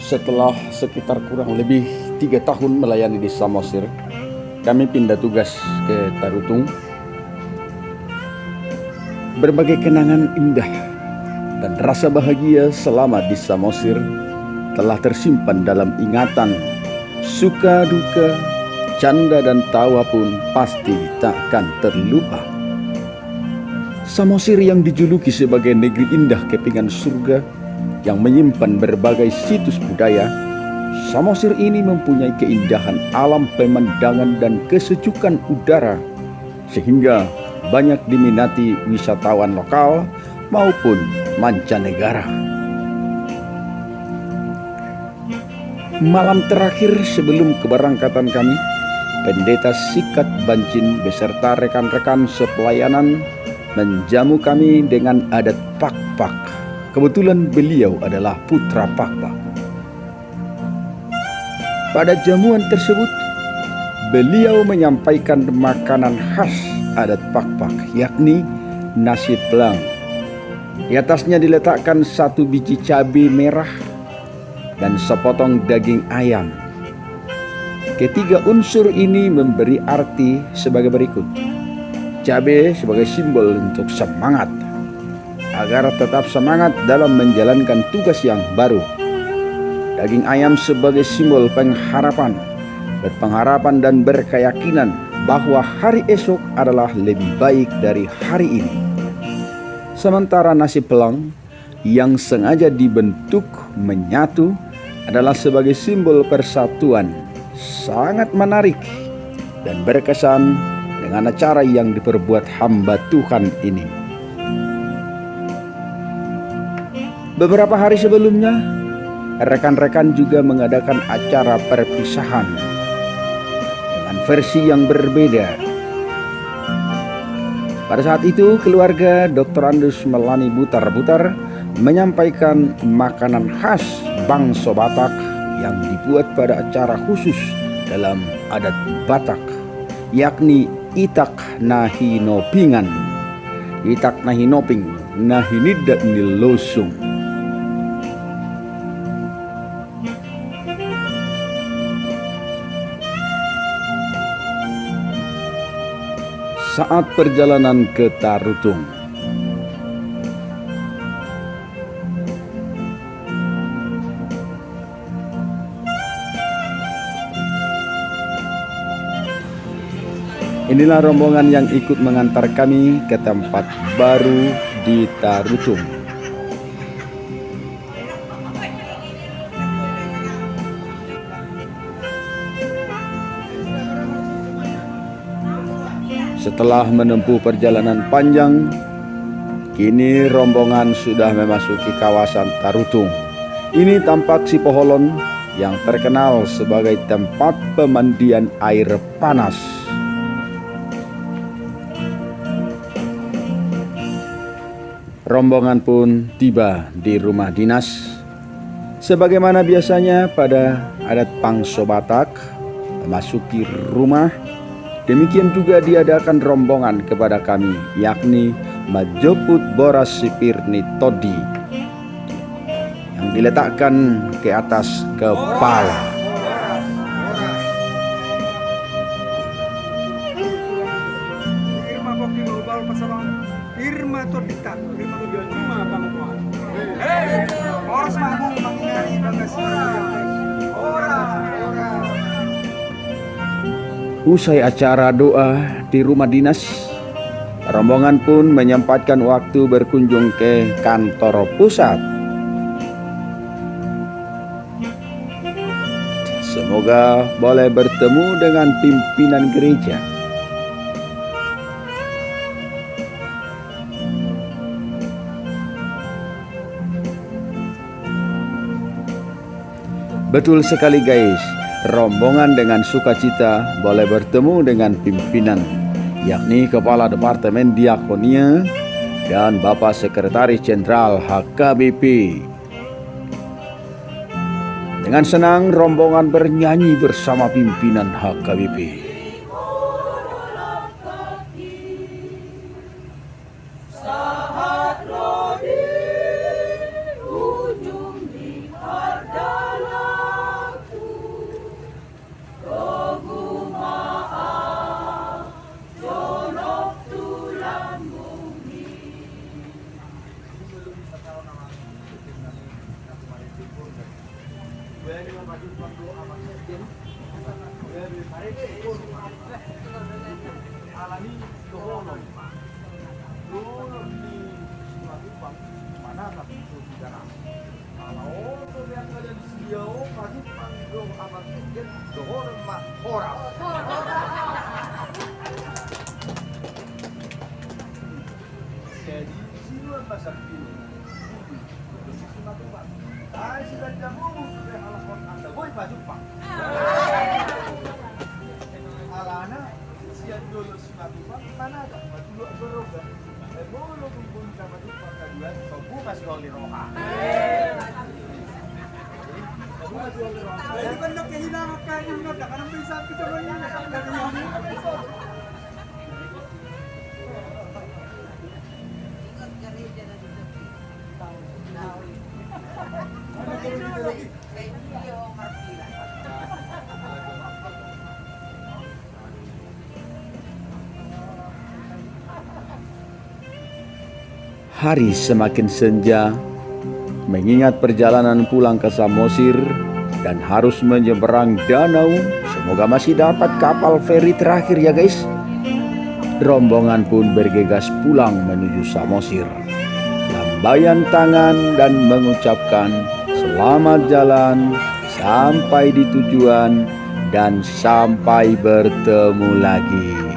Setelah sekitar kurang lebih 3 tahun melayani di Samosir, kami pindah tugas ke Tarutung. Berbagai kenangan indah dan rasa bahagia selama di Samosir telah tersimpan dalam ingatan. Suka duka, canda dan tawa pun pasti tak akan terlupa. Samosir yang dijuluki sebagai negeri indah kepingan surga yang menyimpan berbagai situs budaya, Samosir ini mempunyai keindahan alam pemandangan dan kesejukan udara sehingga banyak diminati wisatawan lokal maupun mancanegara. Malam terakhir sebelum keberangkatan kami, Pendeta Sikat Bancin beserta rekan-rekan sepelayanan menjamu kami dengan adat pak-pak. Kebetulan beliau adalah putra pak-pak. Pada jamuan tersebut, beliau menyampaikan makanan khas adat pak-pak, yakni nasi pelang. Di atasnya diletakkan 1 biji cabai merah dan sepotong daging ayam. Ketiga unsur ini memberi arti sebagai berikut. Cabai sebagai simbol untuk semangat, agar tetap semangat dalam menjalankan tugas yang baru. Daging ayam sebagai simbol pengharapan, berpengharapan dan berkeyakinan bahwa hari esok adalah lebih baik dari hari ini. Sementara nasi pelang yang sengaja dibentuk menyatu adalah sebagai simbol persatuan. Sangat menarik dan berkesan dengan acara yang diperbuat hamba Tuhan ini. Beberapa hari sebelumnya, rekan-rekan juga mengadakan acara perpisahan dengan versi yang berbeda. Pada saat itu, keluarga Dr. Andus Melani Butar-Butar menyampaikan makanan khas bangsa Batak yang dibuat pada acara khusus dalam adat Batak, yakni itak nahinopingan. Itak nahinoping nahinidak nilosung. Saat perjalanan ke Tarutung, inilah rombongan yang ikut mengantar kami ke tempat baru di Tarutung. Setelah menempuh perjalanan panjang, kini rombongan sudah memasuki kawasan Tarutung. Ini tampak Sipoholon yang terkenal sebagai tempat pemandian air panas. Rombongan pun tiba di rumah dinas. Sebagaimana biasanya pada adat Pangso Batak, memasuki rumah, demikian juga diadakan rombongan kepada kami, yakni Majoput Boras Sipirni Todi yang diletakkan ke atas kepala. Usai acara doa di rumah dinas, rombongan pun menyempatkan waktu berkunjung ke kantor pusat. Semoga boleh bertemu dengan pimpinan gereja. Betul sekali guys, rombongan dengan sukacita boleh bertemu dengan pimpinan, yakni Kepala Departemen Diakonia dan Bapak Sekretaris Jenderal HKBP. Dengan senang rombongan bernyanyi bersama pimpinan HKBP. Saat rodi ujung di Hardala Jadi sinuan pasar ini. Ay sila jamu sudah alakon anda boy baju pak. Alana sian dulu si matupak mana ada baju beroga. Bolo kumpul sama matupak kaduan kabu masih oli roha. Jadi kan kehilangan kayu nggak karena bisa kita menang. Hari semakin senja, mengingat perjalanan pulang ke Samosir dan harus menyeberang danau. Semoga masih dapat kapal feri terakhir ya guys. Rombongan pun bergegas pulang menuju Samosir. Lambaian tangan dan mengucapkan selamat jalan sampai di tujuan dan sampai bertemu lagi.